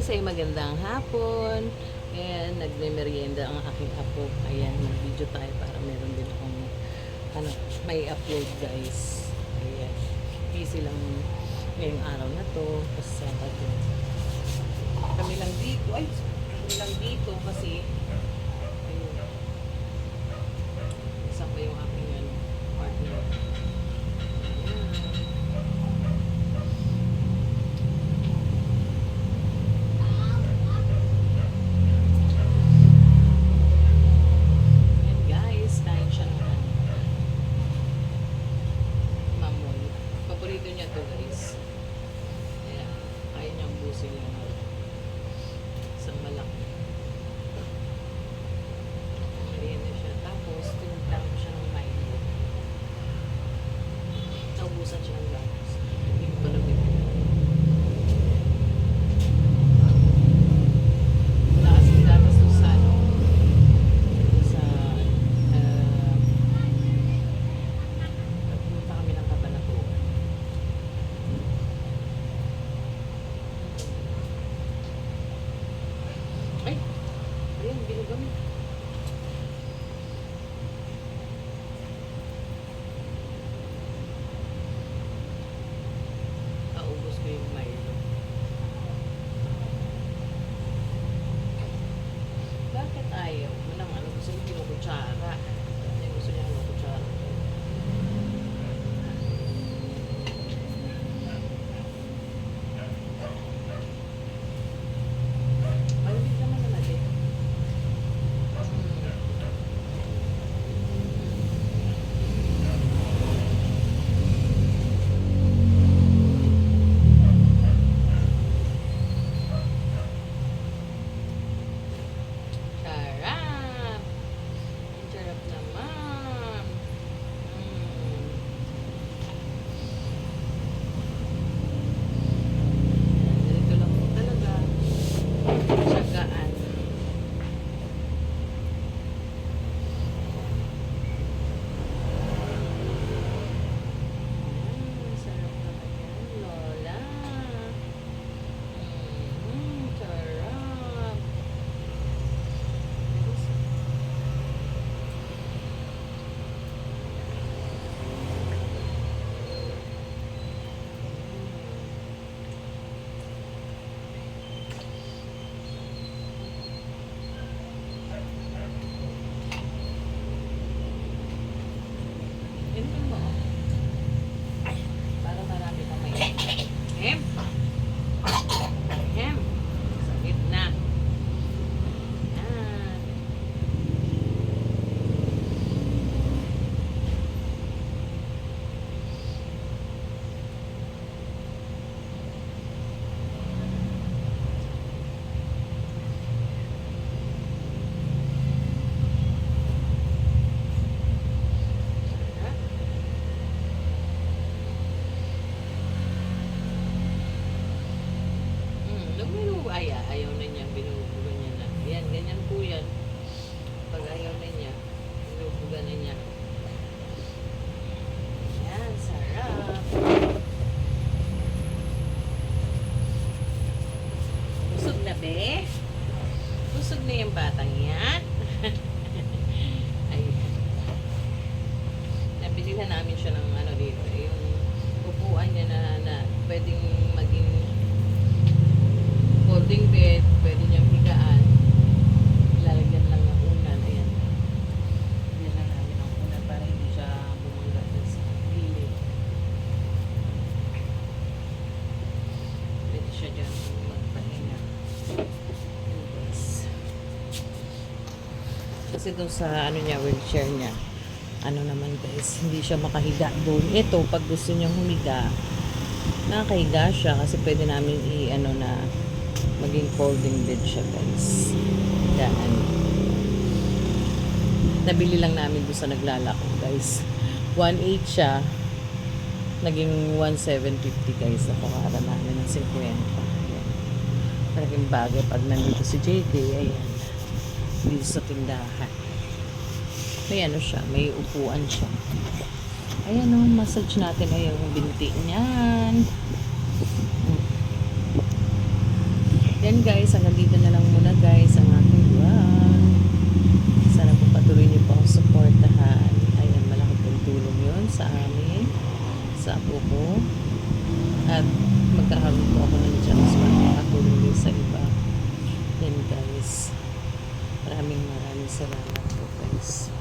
guys, ay magandang hapon. Ayan, nagme-merienda ang aking apo. Ayan, mag-video tayo para meron din akong may upload guys. Ayan, busy lang ngayong araw na to. Kasi Sabado. Kami lang dito kasi ayun, isa pa yung aking partner. Paborito niya to guys. Ayan, kaya niyang busin yung isang malaki. Merienda siya. Tapos, tinagdang siya ng Milo. Naubusan siya ng gatas. Hindi ko pa nabibigyan. Wala kasing gatas doon sa nagpunta kami ng Cabanatuan. Ay! Ayun, binugang. Naubos ko yung Milo. Bakit ayaw? Walang gusto niya kinukutsara. Gusto niya kinukutsara. Malamig naman na natin. Sarap! Ang sarap naman. Ganito lang po talaga. Tsagaan. Sarap naman yan, Lola. Sarap. Ganun mo. Para marami kang may hem. Hem. Sa gitna. Yan. Ayaw na niya, binubugan niya na. Yan, ganyan po yan. Pag ayaw na niya, binubugan na niya. Yan, sarap. Busog na be? Busog na yung batang yan. Ayan. Nabilihan namin siya ng dito. Yung upuan niya na pwedeng maging folding bed, pwede niyang higaan. Lalagyan lang ng unan. Ayan. Yan lang namin ang unan para hindi siya bumangga sa gilid. Pwede siya dyan magpahinga. Yes. Kasi doon sa niya, wheelchair niya, naman guys, hindi siya makahiga doon. Ito, pag gusto niyang humiga, nakahiga siya kasi pwede namin na maging folding bed siya guys. Daan. Nabili lang namin doon sa naglalako guys. 1.8 siya. Naging 1.750 guys. Nakuha namin ng 50. Ayan. Malaking bagay pag nandito si JD. Ayan. Dito sa tindahan. May siya. May upuan siya. Ayan massage natin. Ayan yung binti niyan. Yan guys, hanggang dito na lang muna guys ang aking vlog. Sana po patuloy niyo po ang suportahan. Ayan, malaki pong tulong yun sa amin, sa apo ko. At magkakaroon po ako ng chance para makatulong din sa iba. Yan guys. Maraming salamat po guys.